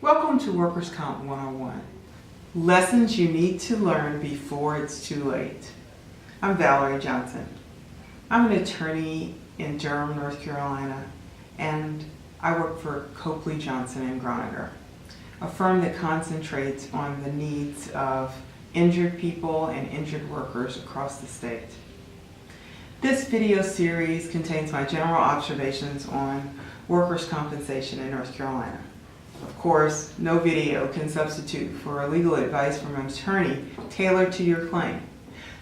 Welcome to Workers' Comp 101. Lessons you need to learn before it's too late. I'm Valerie Johnson. I'm an attorney in Durham, North Carolina, and I work for Copley Johnson & Groniger, a firm that concentrates on the needs of injured people and injured workers across the state. This video series contains my general observations on workers' compensation in North Carolina. Of course, no video can substitute for legal advice from an attorney tailored to your claim.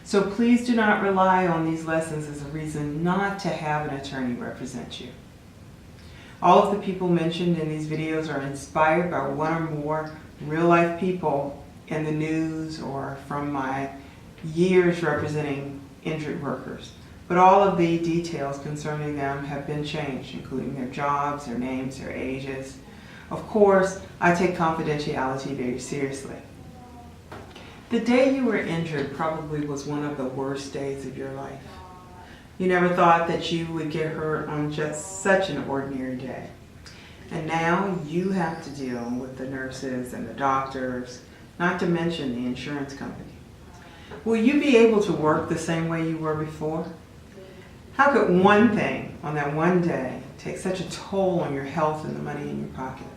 So please do not rely on these lessons as a reason not to have an attorney represent you. All of the people mentioned in these videos are inspired by one or more real-life people in the news or from my years representing injured workers. But all of the details concerning them have been changed, including their jobs, their names, their ages. Of course, I take confidentiality very seriously. The day you were injured probably was one of the worst days of your life. You never thought that you would get hurt on just such an ordinary day. And now you have to deal with the nurses and the doctors, not to mention the insurance company. Will you be able to work the same way you were before? How could one thing on that one day take such a toll on your health and the money in your pocket?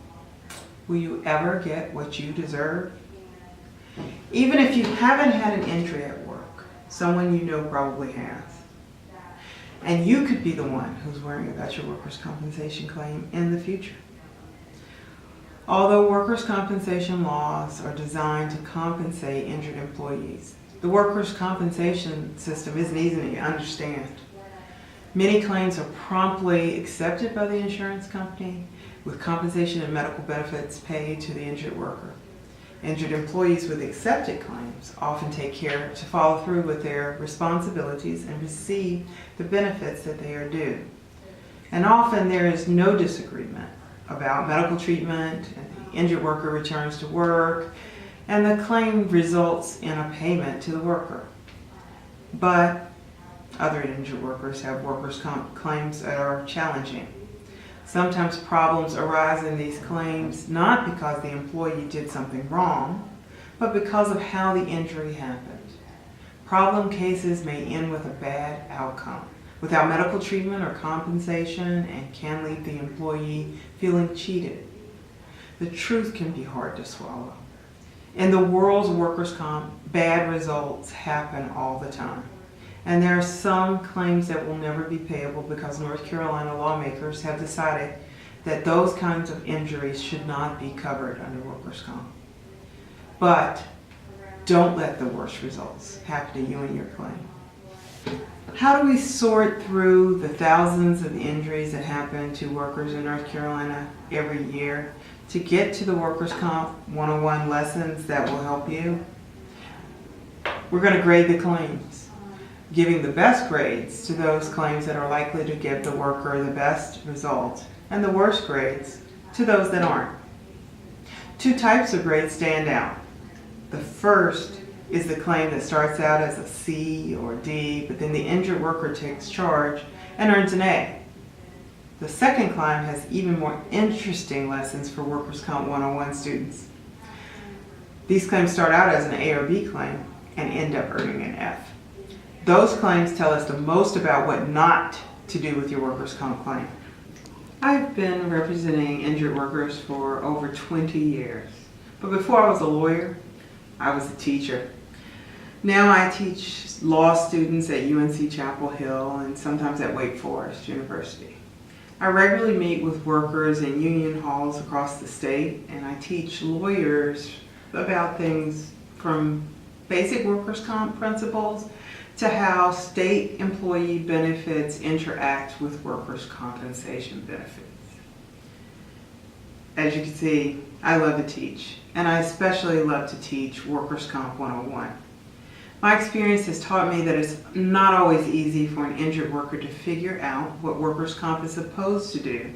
Will you ever get what you deserve? Even if you haven't had an injury at work, someone you know probably has. And you could be the one who's worrying about your workers' compensation claim in the future. Although workers' compensation laws are designed to compensate injured employees, the workers' compensation system isn't easy to understand. Many claims are promptly accepted by the insurance company, with compensation and medical benefits paid to the injured worker. Injured employees with accepted claims often take care to follow through with their responsibilities and receive the benefits that they are due. And often there is no disagreement about medical treatment, and the injured worker returns to work, and the claim results in a payment to the worker. But other injured workers have workers' comp claims that are challenging. Sometimes problems arise in these claims not because the employee did something wrong, but because of how the injury happened. Problem cases may end with a bad outcome, without medical treatment or compensation, and can leave the employee feeling cheated. The truth can be hard to swallow. In the world's workers' comp, bad results happen all the time. And there are some claims that will never be payable because North Carolina lawmakers have decided that those kinds of injuries should not be covered under workers' comp. But don't let the worst results happen to you and your claim. How do we sort through the thousands of injuries that happen to workers in North Carolina every year to get to the workers' comp 101 lessons that will help you? We're going to grade the claims, giving the best grades to those claims that are likely to give the worker the best result, and the worst grades to those that aren't. Two types of grades stand out. The first is the claim that starts out as a C or D, but then the injured worker takes charge and earns an A. The second claim has even more interesting lessons for Workers' Comp 101 students. These claims start out as an A or B claim and end up earning an F. Those claims tell us the most about what not to do with your workers' comp claim. I've been representing injured workers for over 20 years. But before I was a lawyer, I was a teacher. Now I teach law students at UNC Chapel Hill and sometimes at Wake Forest University. I regularly meet with workers in union halls across the state, and I teach lawyers about things from basic workers' comp principles to how state employee benefits interact with workers' compensation benefits. As you can see, I love to teach, and I especially love to teach Workers' Comp 101. My experience has taught me that it's not always easy for an injured worker to figure out what workers' comp is supposed to do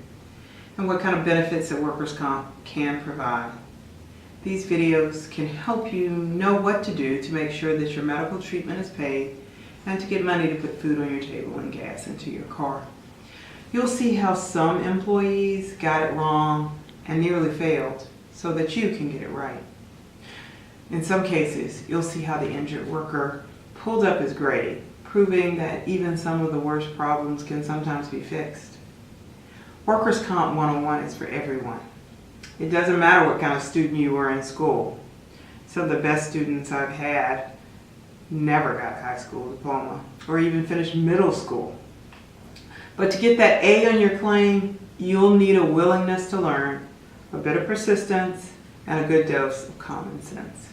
and what kind of benefits that workers' comp can provide. These videos can help you know what to do to make sure that your medical treatment is paid and to get money to put food on your table and gas into your car. You'll see how some employees got it wrong and nearly failed, so that you can get it right. In some cases, you'll see how the injured worker pulled up his grade, proving that even some of the worst problems can sometimes be fixed. Workers' Comp 101 is for everyone. It doesn't matter what kind of student you were in school. Some of the best students I've had never got a high school diploma or even finished middle school. But to get that A on your claim, you'll need a willingness to learn, a bit of persistence, and a good dose of common sense.